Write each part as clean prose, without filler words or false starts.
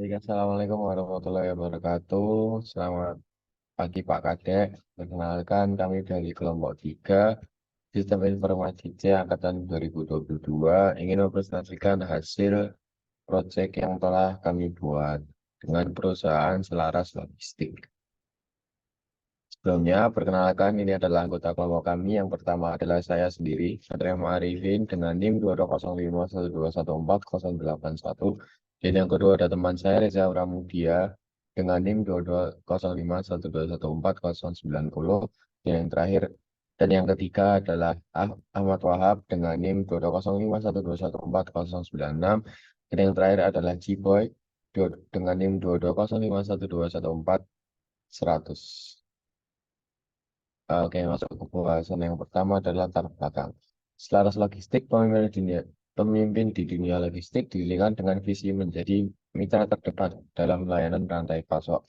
Baik, Assalamualaikum warahmatullahi wabarakatuh. Selamat pagi Pak Kadek. Perkenalkan kami dari kelompok 3 Sistem Informasi C Angkatan 2022 ingin mempresentasikan hasil proyek yang telah kami buat dengan perusahaan Selaras Logistik. Sebelumnya, perkenalkan ini adalah anggota kelompok kami. Yang pertama adalah saya sendiri, Satria Ma'arifin, dengan NIM 22051214081. Dan yang kedua ada teman saya, Reza Pramudia, dengan NIM 22051214090. Dan yang terakhir, dan yang ketiga adalah Ahmad Wahab dengan NIM 22051214096. Dan yang terakhir adalah G-Boy dengan NIM 22051214100. Oke, masuk ke pembahasan yang pertama adalah latar belakang. Selaras logistik, pemimpin di dunia logistik didirikan dengan visi menjadi mitra terdepan dalam layanan rantai pasok.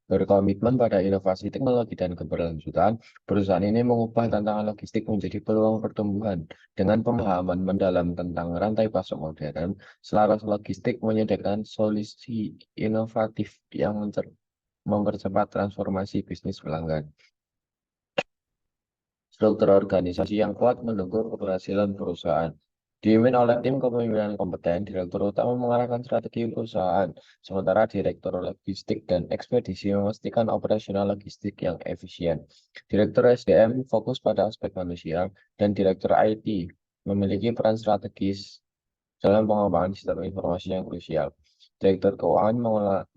Berkomitmen pada inovasi teknologi dan keberlanjutan, perusahaan ini mengubah tantangan logistik menjadi peluang pertumbuhan. Dengan pemahaman mendalam tentang rantai pasok modern, Selaras logistik menyediakan solusi inovatif yang mempercepat transformasi bisnis pelanggan. Struktur organisasi yang kuat mendukung keberhasilan perusahaan. Dipimpin oleh tim kepemimpinan kompeten, Direktur Utama mengarahkan strategi perusahaan, sementara Direktur Logistik dan Ekspedisi memastikan operasional logistik yang efisien. Direktur SDM fokus pada aspek manusia, dan Direktur IT memiliki peran strategis dalam pengembangan sistem informasi yang krusial. Direktur keuangan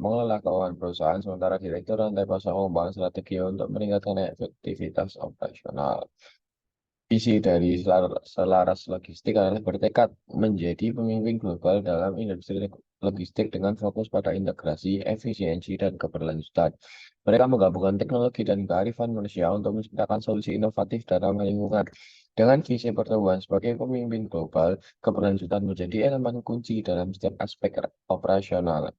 mengelola keuangan perusahaan, sementara Direktur rantai pasok mengembangkan strategi untuk meningkatkan efektivitas operasional. Visi dari Selaras Logistik adalah bertekad menjadi pemimpin global dalam industri logistik dengan fokus pada integrasi, efisiensi, dan keberlanjutan. Mereka menggabungkan teknologi dan kearifan manusia untuk menciptakan solusi inovatif dalam lingkungan. Dengan visi pertumbuhan sebagai pemimpin global, keberlanjutan menjadi elemen kunci dalam setiap aspek operasional.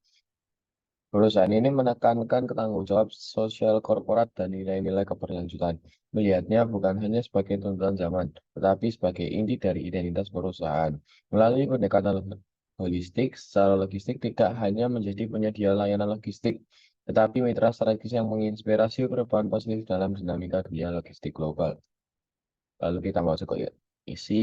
Perusahaan ini menekankan tanggung-jawab sosial korporat dan nilai-nilai keberlanjutan, melihatnya bukan hanya sebagai tuntutan zaman, tetapi sebagai inti dari identitas perusahaan. Melalui pendekatan holistik, secara logistik tidak hanya menjadi penyedia layanan logistik, tetapi mitra strategis yang menginspirasi perubahan positif dalam dinamika dunia logistik global. Lalu kita masuk ke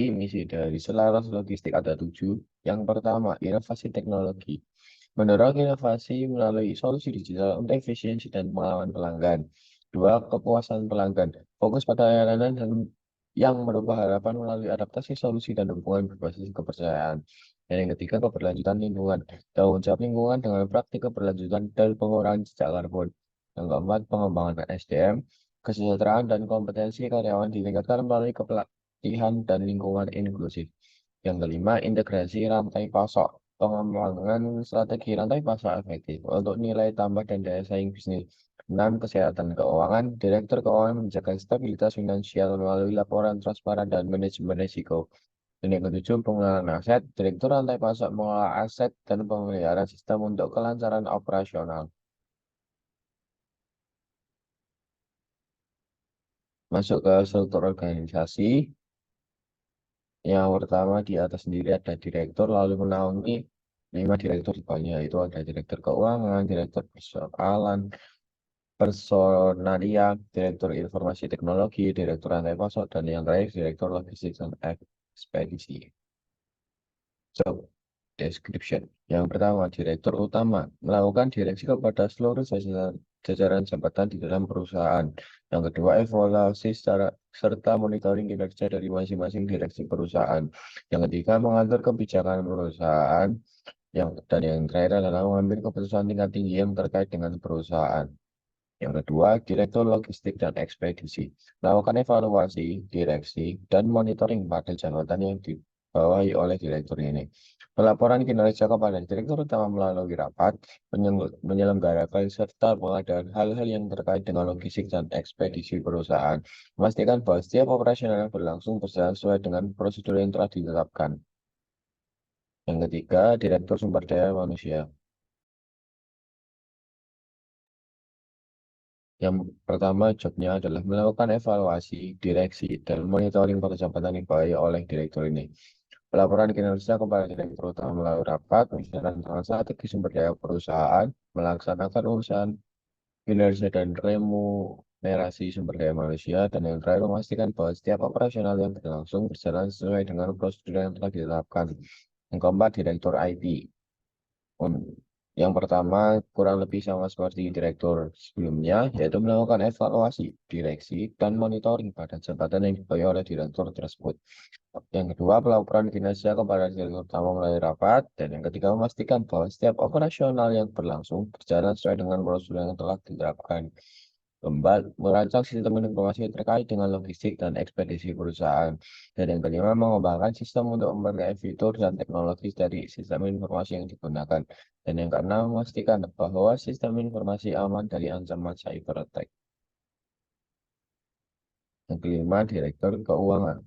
misi dari Selaras Logistik ada 7. Yang pertama, inovasi teknologi. Mendorong inovasi melalui solusi digital untuk efisiensi dan pengalaman pelanggan. Dua, kepuasan pelanggan. Fokus pada layanan dan yang merubah harapan melalui adaptasi solusi dan hubungan berbasis kepercayaan. Dan yang ketiga, keberlanjutan lingkungan. Tanggung jawab lingkungan dengan praktik keberlanjutan dan pengurangan jejak karbon. Yang keempat, pengembangan SDM. Kesejahteraan dan kompetensi karyawan ditingkatkan melalui kepelatihan dan lingkungan inklusif. Yang kelima, integrasi rantai pasok. Pengembangan strategi rantai pasok efektif untuk nilai tambah dan daya saing bisnis. 6. Kesehatan keuangan. Direktur keuangan menjaga stabilitas finansial melalui laporan transparan dan manajemen risiko. Dan yang ketujuh, pengelolaan aset. Direktur rantai pasok mengelola aset dan pemeliharaan sistem untuk kelancaran operasional. Masuk ke struktur organisasi. Yang pertama di atas sendiri ada direktur, lalu menaungi 5 direktur di bawahnya, itu ada direktur keuangan, direktur persoalan, personalia, direktur informasi teknologi, direktur rantai pasok, dan yang terakhir direktur logistik dan ekspedisi. Job description. Yang pertama, direktur utama melakukan direksi kepada seluruh jajaran jabatan di dalam perusahaan. Yang kedua, evaluasi secara serta monitoring kinerja dari masing-masing direksi perusahaan. Yang ketiga, mengatur kebijakan perusahaan. Dan yang terakhir adalah mengambil keputusan tingkat tinggi yang terkait dengan perusahaan. Yang kedua, direktur logistik dan ekspedisi. Melakukan evaluasi, direksi, dan monitoring pada jabatan yang dibawahi oleh direktur ini. Pelaporan kinerja kepada direktur utama melalui rapat, menyelenggarakan serta pengadaan hal-hal yang terkait dengan logistik dan ekspedisi perusahaan. Memastikan bahwa setiap operasional yang berlangsung berjalan sesuai dengan prosedur yang telah ditetapkan. Yang ketiga, direktur sumber daya manusia. Yang pertama, jobnya adalah melakukan evaluasi, direksi, dan monitoring percepatan yang dibawahi oleh direktur ini. Pelaporan kinerja kepada direktur utama melalui rapat, pembicaraan tentang strategi sumber daya perusahaan, melaksanakan urusan kinerja dan remunerasi sumber daya manusia, dan yang terakhir memastikan bahwa setiap operasional yang berlangsung berjalan sesuai dengan prosedur yang telah ditetapkan. Yang keempat, direktur IT. Yang pertama, kurang lebih sama seperti direktur sebelumnya, yaitu melakukan evaluasi, direksi, dan monitoring pada jabatan yang dibayar oleh direktur tersebut. Yang kedua, pelaporan kinerja kepada direktur utama melalui rapat. Dan yang ketiga, memastikan bahwa setiap operasional yang berlangsung berjalan sesuai dengan prosedur yang telah diterapkan. Keempat, merancang sistem informasi terkait dengan logistik dan ekspedisi perusahaan. Dan yang kelima, mengembangkan sistem untuk memperkaya fitur dan teknologi dari sistem informasi yang digunakan. Dan yang keenam, memastikan bahwa sistem informasi aman dari ancaman cyber attack. Yang kelima, direktur keuangan.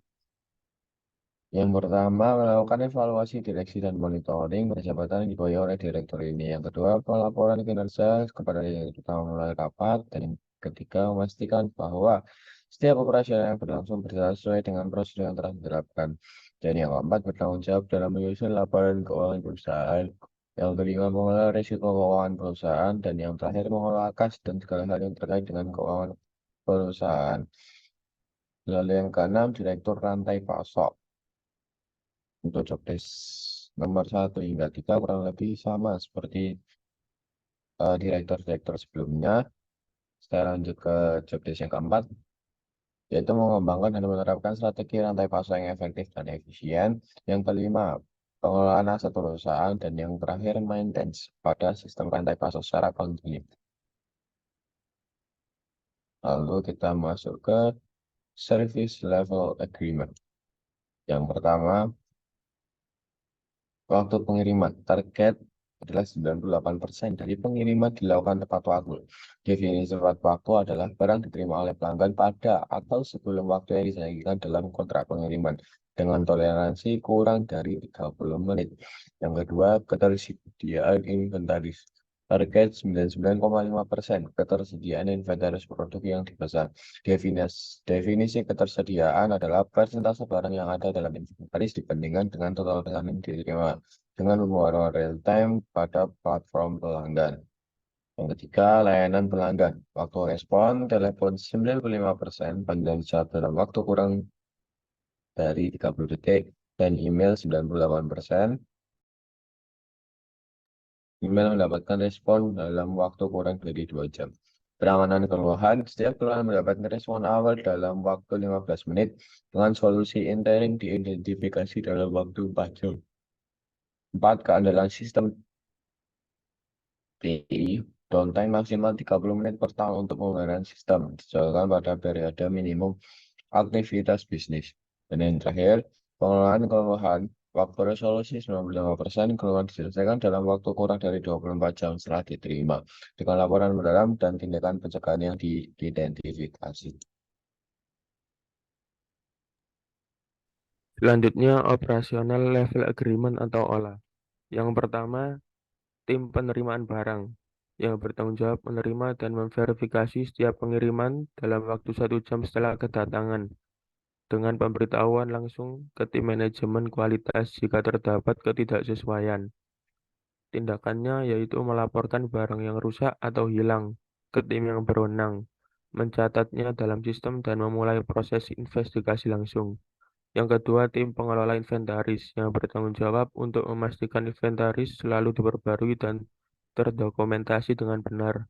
Yang pertama, melakukan evaluasi direksi dan monitoring jabatan yang dibayar oleh direktur ini. Yang kedua, pelaporan kinerja kepada direktur utama melalui rapat. Dan yang ketiga, memastikan bahwa setiap operasi yang berlangsung berjalan sesuai dengan prosedur yang telah diterapkan. Dan yang keempat, bertanggung jawab dalam menyusun laporan keuangan perusahaan. Yang kelima, mengelola risiko keuangan perusahaan. Dan yang terakhir, mengelola kas dan segala hal yang terkait dengan keuangan perusahaan. Lalu yang keenam, direktur rantai pasok. Untuk job desk nomor 1 hingga 3 kurang lebih sama seperti direktur-direktur sebelumnya. Saya lanjut ke job desk yang keempat, yaitu mengembangkan dan menerapkan strategi rantai pasok yang efektif dan efisien. Yang kelima, pengelolaan aset perusahaan. Dan yang terakhir, maintenance pada sistem rantai pasok secara kontinu. Lalu kita masuk ke service level agreement. Yang pertama, waktu pengiriman target adalah 98% dari pengiriman dilakukan tepat waktu. Definisi tepat waktu adalah barang diterima oleh pelanggan pada atau sebelum waktu yang dijanjikan dalam kontrak pengiriman dengan toleransi kurang dari 30 menit. Yang kedua, ketersediaan inventaris. Target 99,5% ketersediaan inventaris produk yang dipesan. Definisi ketersediaan adalah persentase barang yang ada dalam inventaris dibandingkan dengan total pesanan yang diterima dengan pembaruan real time pada platform pelanggan. Yang ketiga, layanan pelanggan. Waktu respon, telepon 95%, panggilan jawab dalam waktu kurang dari 30 detik, dan email 98%. Email mendapatkan respon dalam waktu kurang dari 2 jam. Penanganan keluhan, setiap keluhan mendapatkan respon awal dalam waktu 15 menit, dengan solusi interim diidentifikasi dalam waktu 4 jam. 4. Keandalan sistem TI, downtime maksimal 30 menit per tahun untuk pembenahan sistem, dijalankan pada periode minimum aktivitas bisnis. Dan yang terakhir, pengelolaan keluhan. Waktu resolusi 95% keluhan diselesaikan dalam waktu kurang dari 24 jam setelah diterima, dengan laporan mendalam dan tindakan pencegahan yang diidentifikasi. Selanjutnya, operasional level agreement atau OLA. Yang pertama, tim penerimaan barang yang bertanggung jawab menerima dan memverifikasi setiap pengiriman dalam waktu 1 jam setelah kedatangan, dengan pemberitahuan langsung ke tim manajemen kualitas jika terdapat ketidaksesuaian. Tindakannya yaitu melaporkan barang yang rusak atau hilang ke tim yang berwenang, mencatatnya dalam sistem dan memulai proses investigasi langsung. Yang kedua, tim pengelola inventaris yang bertanggung jawab untuk memastikan inventaris selalu diperbarui dan terdokumentasi dengan benar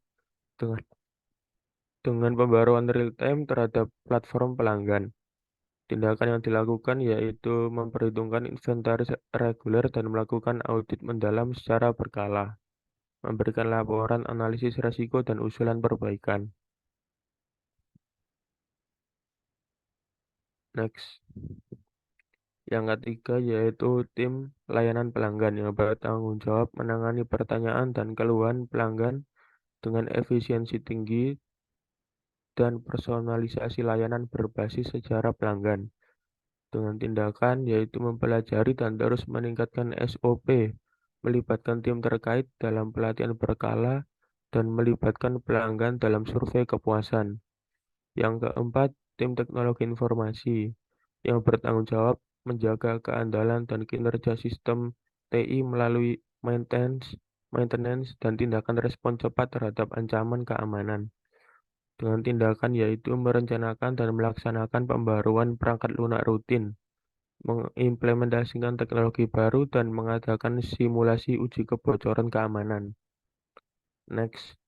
dengan pembaruan real time terhadap platform pelanggan. Tindakan yang dilakukan yaitu memperhitungkan inventaris reguler dan melakukan audit mendalam secara berkala, memberikan laporan analisis risiko dan usulan perbaikan. Next. Yang ketiga yaitu tim layanan pelanggan yang bertanggung jawab menangani pertanyaan dan keluhan pelanggan dengan efisiensi tinggi dan personalisasi layanan berbasis sejarah pelanggan. Dengan tindakan yaitu mempelajari dan terus meningkatkan SOP, melibatkan tim terkait dalam pelatihan berkala, dan melibatkan pelanggan dalam survei kepuasan. Yang keempat, tim teknologi informasi yang bertanggung jawab menjaga keandalan dan kinerja sistem TI melalui maintenance dan tindakan respon cepat terhadap ancaman keamanan. Dengan tindakan yaitu merencanakan dan melaksanakan pembaruan perangkat lunak rutin, mengimplementasikan teknologi baru, dan mengadakan simulasi uji kebocoran keamanan. Next.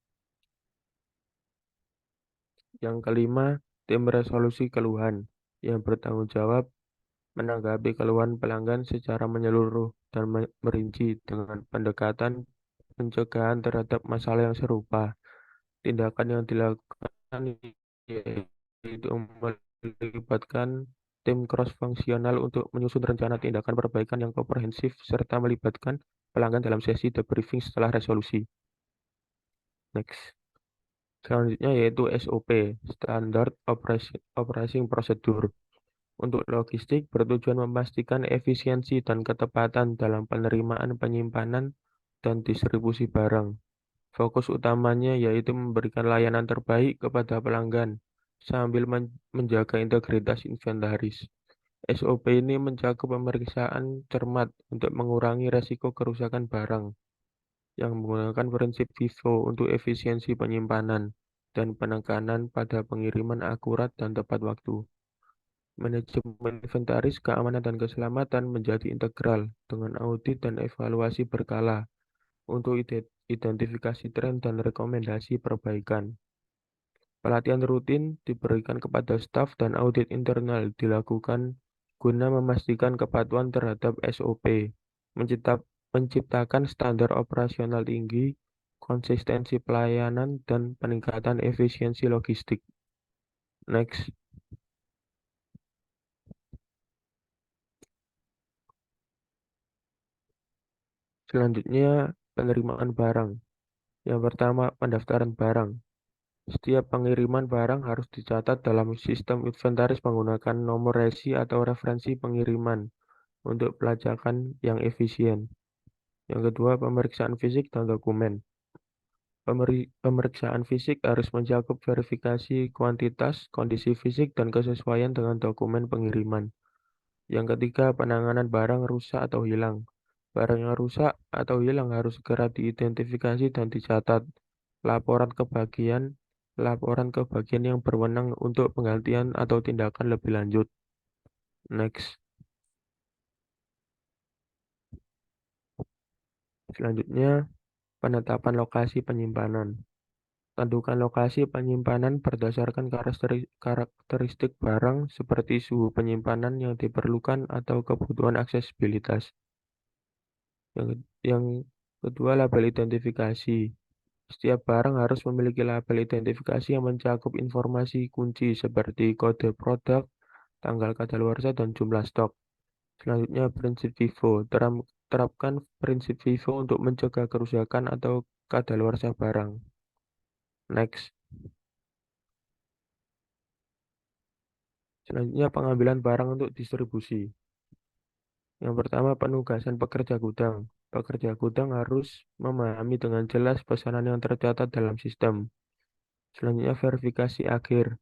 Yang kelima, tim resolusi keluhan yang bertanggung jawab menanggapi keluhan pelanggan secara menyeluruh dan merinci dengan pendekatan pencegahan terhadap masalah yang serupa. Tindakan yang dilakukan yaitu melibatkan tim cross-fungsional untuk menyusun rencana tindakan perbaikan yang komprehensif serta melibatkan pelanggan dalam sesi debriefing setelah resolusi. Next. Selanjutnya yaitu SOP, Standard Operating Procedure. Untuk logistik bertujuan memastikan efisiensi dan ketepatan dalam penerimaan, penyimpanan, dan distribusi barang. Fokus utamanya yaitu memberikan layanan terbaik kepada pelanggan sambil menjaga integritas inventaris. SOP ini mencakup pemeriksaan cermat untuk mengurangi resiko kerusakan barang yang menggunakan prinsip FIFO untuk efisiensi penyimpanan dan penekanan pada pengiriman akurat dan tepat waktu. Manajemen inventaris, keamanan, dan keselamatan menjadi integral dengan audit dan evaluasi berkala untuk identifikasi tren dan rekomendasi perbaikan. Pelatihan rutin diberikan kepada staf dan audit internal dilakukan guna memastikan kepatuhan terhadap SOP, menciptakan standar operasional tinggi, konsistensi pelayanan, dan peningkatan efisiensi logistik. Next. Selanjutnya, penerimaan barang. Yang pertama, pendaftaran barang. Setiap pengiriman barang harus dicatat dalam sistem inventaris menggunakan nomor resi atau referensi pengiriman untuk pelacakan yang efisien. Yang kedua, pemeriksaan fisik dan dokumen. Pemeriksaan fisik harus mencakup verifikasi kuantitas, kondisi fisik, dan kesesuaian dengan dokumen pengiriman. Yang ketiga, penanganan barang rusak atau hilang. Barang yang rusak atau hilang harus segera diidentifikasi dan dicatat. Laporan ke bagian yang berwenang untuk penggantian atau tindakan lebih lanjut. Next. Selanjutnya, penetapan lokasi penyimpanan. Tentukan lokasi penyimpanan berdasarkan karakteristik barang seperti suhu penyimpanan yang diperlukan atau kebutuhan aksesibilitas. Yang kedua, label identifikasi. Setiap barang harus memiliki label identifikasi yang mencakup informasi kunci seperti kode produk, tanggal kadaluarsa, dan jumlah stok. Selanjutnya, prinsip FIFO. Terapkan prinsip FIFO untuk mencegah kerusakan atau kadaluarsa barang. Next. Selanjutnya, pengambilan barang untuk distribusi. Yang pertama, penugasan pekerja gudang. Pekerja gudang harus memahami dengan jelas pesanan yang tercatat dalam sistem. Selanjutnya, verifikasi akhir.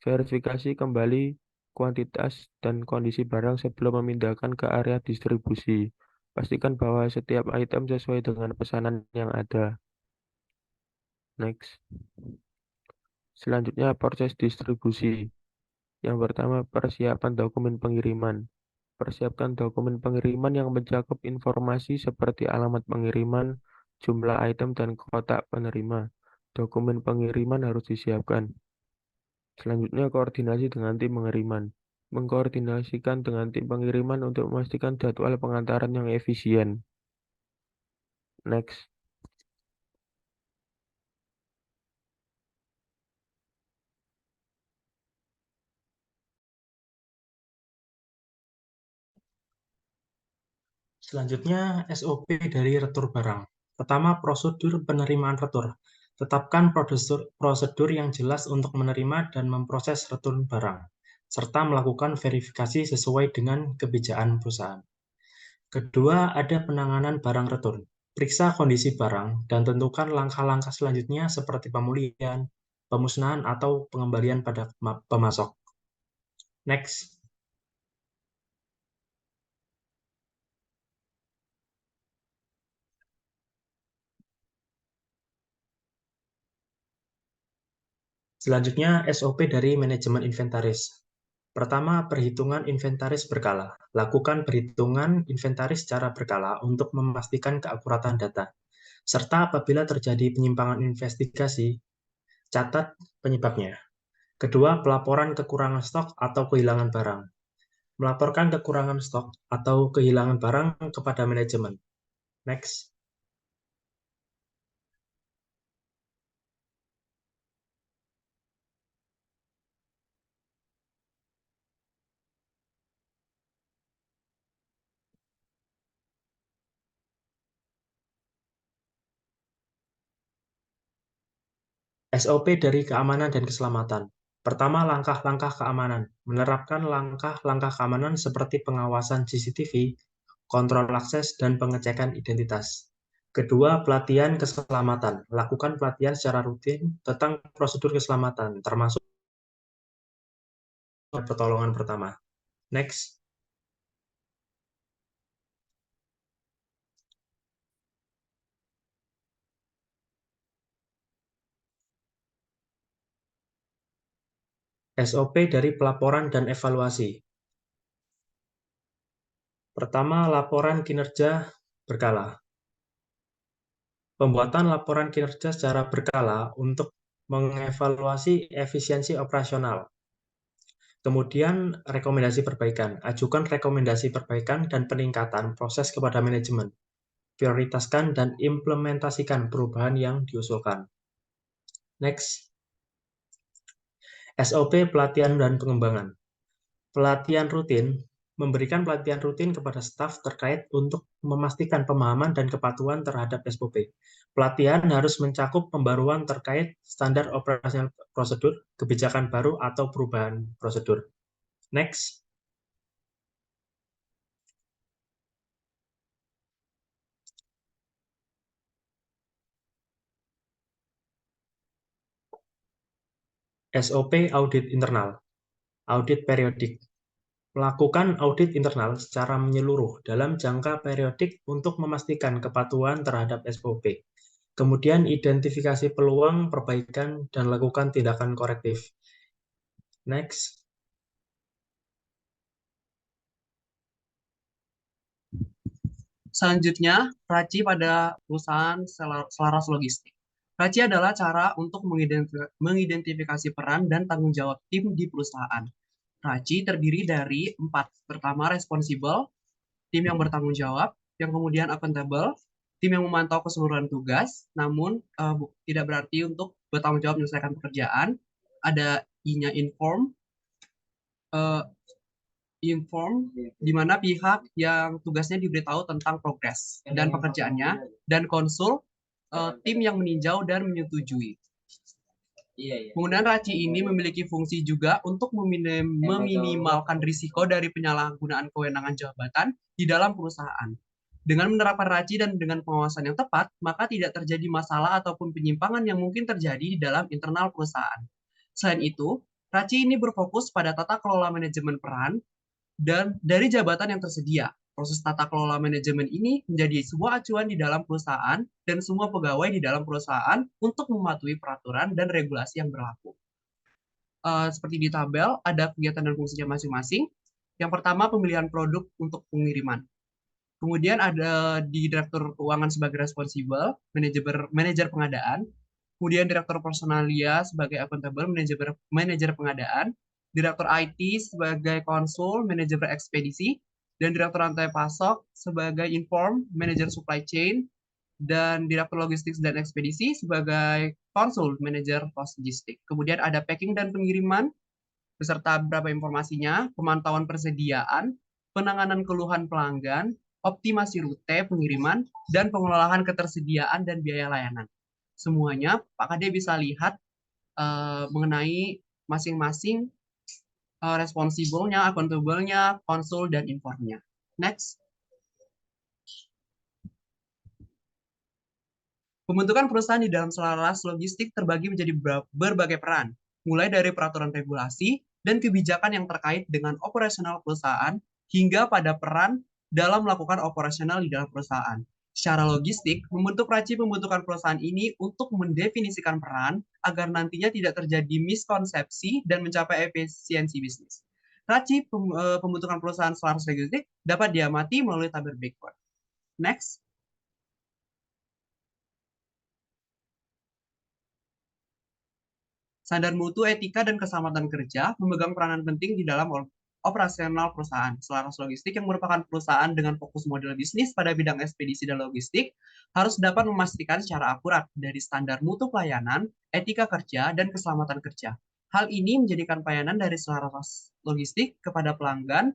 Verifikasi kembali kuantitas dan kondisi barang sebelum memindahkan ke area distribusi. Pastikan bahwa setiap item sesuai dengan pesanan yang ada. Next. Selanjutnya, proses distribusi. Yang pertama, persiapan dokumen pengiriman. Persiapkan dokumen pengiriman yang mencakup informasi seperti alamat pengiriman, jumlah item, dan kotak penerima. Dokumen pengiriman harus disiapkan. Selanjutnya, koordinasi dengan tim pengiriman. Mengkoordinasikan dengan tim pengiriman untuk memastikan jadwal pengantaran yang efisien. Next. Selanjutnya, SOP dari retur barang. Pertama, prosedur penerimaan retur. Tetapkan prosedur yang jelas untuk menerima dan memproses retur barang, serta melakukan verifikasi sesuai dengan kebijakan perusahaan. Kedua, ada penanganan barang retur. Periksa kondisi barang dan tentukan langkah-langkah selanjutnya seperti pemulihan, pemusnahan, atau pengembalian pada pemasok. Next. Selanjutnya, SOP dari manajemen inventaris. Pertama, perhitungan inventaris berkala. Lakukan perhitungan inventaris secara berkala untuk memastikan keakuratan data. Serta apabila terjadi penyimpangan investigasi, catat penyebabnya. Kedua, pelaporan kekurangan stok atau kehilangan barang. Melaporkan kekurangan stok atau kehilangan barang kepada manajemen. Next. SOP dari keamanan dan keselamatan. Pertama, langkah-langkah keamanan. Menerapkan langkah-langkah keamanan seperti pengawasan CCTV, kontrol akses, dan pengecekan identitas. Kedua, pelatihan keselamatan. Lakukan pelatihan secara rutin tentang prosedur keselamatan, termasuk pertolongan pertama. Next. SOP dari pelaporan dan evaluasi. Pertama, laporan kinerja berkala. Pembuatan laporan kinerja secara berkala untuk mengevaluasi efisiensi operasional. Kemudian, rekomendasi perbaikan. Ajukan rekomendasi perbaikan dan peningkatan proses kepada manajemen. Prioritaskan dan implementasikan perubahan yang diusulkan. Next. SOP pelatihan dan pengembangan. Pelatihan rutin, memberikan pelatihan rutin kepada staf terkait untuk memastikan pemahaman dan kepatuhan terhadap SOP. Pelatihan harus mencakup pembaruan terkait standar operasional prosedur, kebijakan baru, atau perubahan prosedur. Next. SOP audit internal. Audit periodik. Melakukan audit internal secara menyeluruh dalam jangka periodik untuk memastikan kepatuhan terhadap SOP. Kemudian identifikasi peluang perbaikan dan lakukan tindakan korektif. Next. Selanjutnya, RACI pada perusahaan selaras logistik. RACI adalah cara untuk mengidentifikasi peran dan tanggung jawab tim di perusahaan. RACI terdiri dari 4. Pertama, responsible, tim yang bertanggung jawab, yang kemudian accountable, tim yang memantau keseluruhan tugas, namun tidak berarti untuk bertanggung jawab menyelesaikan pekerjaan. Ada I-nya inform, di mana pihak yang tugasnya diberitahu tentang progres dan pekerjaannya, dan konsul, tim yang meninjau dan menyetujui. Kemudian RACI ini memiliki fungsi juga untuk meminimalkan risiko dari penyalahgunaan kewenangan jabatan di dalam perusahaan. Dengan menerapkan RACI dan dengan pengawasan yang tepat, maka tidak terjadi masalah ataupun penyimpangan yang mungkin terjadi di dalam internal perusahaan. Selain itu, RACI ini berfokus pada tata kelola manajemen peran dan dari jabatan yang tersedia. Proses tata kelola manajemen ini menjadi sebuah acuan di dalam perusahaan dan semua pegawai di dalam perusahaan untuk mematuhi peraturan dan regulasi yang berlaku. Seperti di tabel, ada kegiatan dan fungsinya masing-masing. Yang pertama, pemilihan produk untuk pengiriman. Kemudian ada di Direktur Keuangan sebagai responsible, manajer pengadaan. Kemudian Direktur Personalia sebagai accountable, manajer pengadaan. Direktur IT sebagai konsul, manajer ekspedisi, dan Direktur Rantai Pasok sebagai inform, manajer supply chain, dan Direktur Logistik dan Ekspedisi sebagai konsul, manajer logistik. Kemudian ada packing dan pengiriman, beserta beberapa informasinya, pemantauan persediaan, penanganan keluhan pelanggan, optimasi rute pengiriman, dan pengelolaan ketersediaan dan biaya layanan. Semuanya Pak Kade bisa lihat mengenai masing-masing responsible-nya, accountable-nya, konsul, dan informnya. Next. Pembentukan perusahaan di dalam selaras logistik terbagi menjadi berbagai peran, mulai dari peraturan regulasi dan kebijakan yang terkait dengan operasional perusahaan, hingga pada peran dalam melakukan operasional di dalam perusahaan. Secara logistik, membentuk Raci membutuhkan perusahaan ini untuk mendefinisikan peran agar nantinya tidak terjadi miskonsepsi dan mencapai efisiensi bisnis. Raci pembentukan perusahaan selaras logistik dapat diamati melalui tabel berikut. Next. Standar mutu, etika, dan keselamatan kerja memegang peranan penting di dalam operasional perusahaan. Selaras logistik yang merupakan perusahaan dengan fokus model bisnis pada bidang ekspedisi dan logistik harus dapat memastikan secara akurat dari standar mutu pelayanan, etika kerja, dan keselamatan kerja. Hal ini menjadikan pelayanan dari selaras logistik kepada pelanggan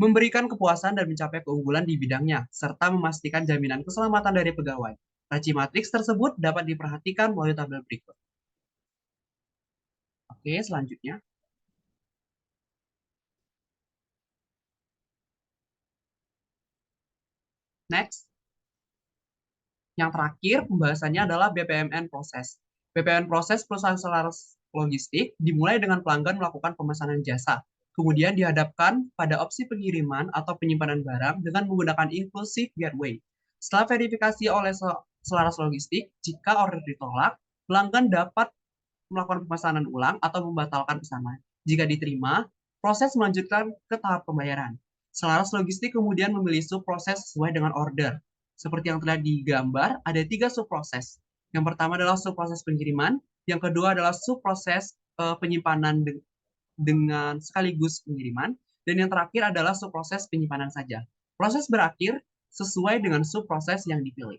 memberikan kepuasan dan mencapai keunggulan di bidangnya, serta memastikan jaminan keselamatan dari pegawai. Raci matriks tersebut dapat diperhatikan melalui tabel berikut. Oke, selanjutnya. Next. Yang terakhir, pembahasannya adalah BPMN proses. BPMN proses perusahaan selaras logistik dimulai dengan pelanggan melakukan pemesanan jasa, kemudian dihadapkan pada opsi pengiriman atau penyimpanan barang dengan menggunakan inclusive gateway. Setelah verifikasi oleh selaras logistik, jika order ditolak, pelanggan dapat melakukan pemesanan ulang atau membatalkan pesanan. Jika diterima, proses melanjutkan ke tahap pembayaran. Selaras logistik kemudian memilih subproses sesuai dengan order. Seperti yang telah digambar, ada 3 subproses. Yang pertama adalah subproses pengiriman, yang kedua adalah subproses penyimpanan dengan sekaligus pengiriman, dan yang terakhir adalah subproses penyimpanan saja. Proses berakhir sesuai dengan subproses yang dipilih.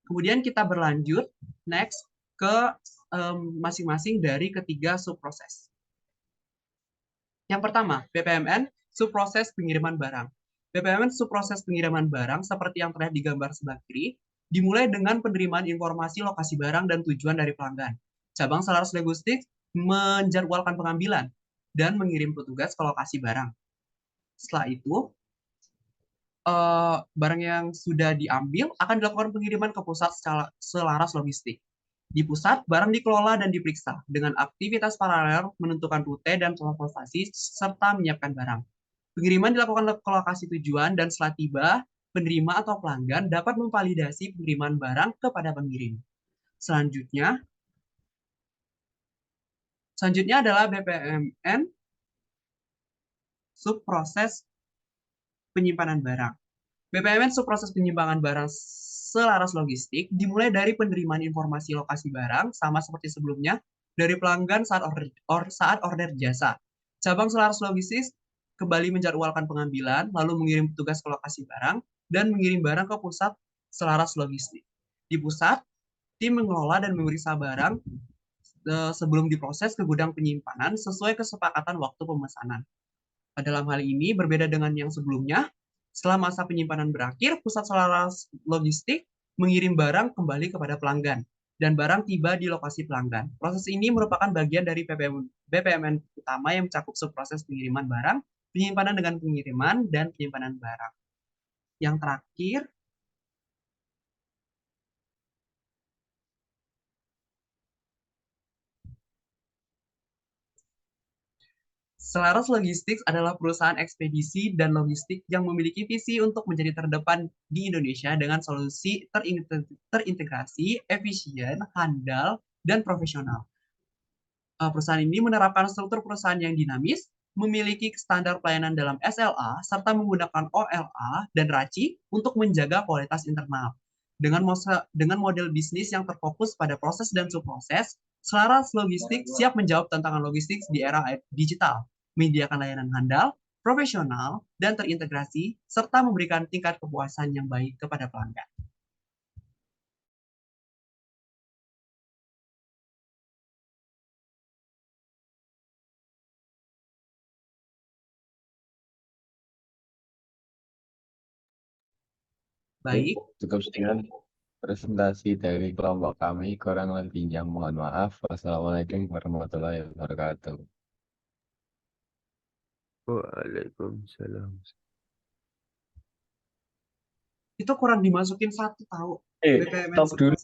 Kemudian kita berlanjut next ke masing-masing dari ketiga subproses. Yang pertama, BPMN, subproses pengiriman barang. BPMN subproses pengiriman barang seperti yang telah digambar sebelah kiri, dimulai dengan penerimaan informasi lokasi barang dan tujuan dari pelanggan. Cabang selaras logistik menjadwalkan pengambilan dan mengirim petugas ke lokasi barang. Setelah itu, barang yang sudah diambil akan dilakukan pengiriman ke pusat selaras logistik. Di pusat, barang dikelola dan diperiksa dengan aktivitas paralel menentukan rute dan transportasi serta menyiapkan barang. Pengiriman dilakukan ke lokasi tujuan dan setelah tiba, penerima atau pelanggan dapat memvalidasi pengiriman barang kepada pengirim. Selanjutnya adalah BPMN subproses penyimpanan barang. BPMN subproses penyimpanan barang selaras logistik dimulai dari penerimaan informasi lokasi barang sama seperti sebelumnya dari pelanggan saat order jasa. Cabang selaras logistik kembali menjadwalkan pengambilan, lalu mengirim petugas ke lokasi barang dan mengirim barang ke pusat selaras logistik. Di pusat, tim mengelola dan memeriksa barang sebelum diproses ke gudang penyimpanan sesuai kesepakatan waktu pemesanan. Dalam hal ini berbeda dengan yang sebelumnya. Setelah masa penyimpanan berakhir, pusat selaras logistik mengirim barang kembali kepada pelanggan dan barang tiba di lokasi pelanggan. Proses ini merupakan bagian dari BPMN utama yang mencakup subproses pengiriman barang, penyimpanan dengan pengiriman, dan penyimpanan barang. Yang terakhir, Selaras Logistik adalah perusahaan ekspedisi dan logistik yang memiliki visi untuk menjadi terdepan di Indonesia dengan solusi terintegrasi, efisien, handal, dan profesional. Perusahaan ini menerapkan struktur perusahaan yang dinamis, memiliki standar pelayanan dalam SLA, serta menggunakan OLA dan RACI untuk menjaga kualitas internal. Dengan model bisnis yang terfokus pada proses dan subproses, Selaras Logistik siap menjawab tantangan logistik di era digital, menyediakan layanan handal, profesional, dan terintegrasi, serta memberikan tingkat kepuasan yang baik kepada pelanggan. Baik. Cukup sekian presentasi dari kelompok kami. Kurang lebihnya mohon maaf. Wassalamualaikum warahmatullahi wabarakatuh. Waalaikumsalam. Itu kurang dimasukin 1 tahu. BPMN Stop dulu.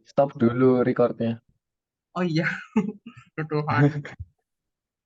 Stop dulu recordnya. Oh iya, Tuhan.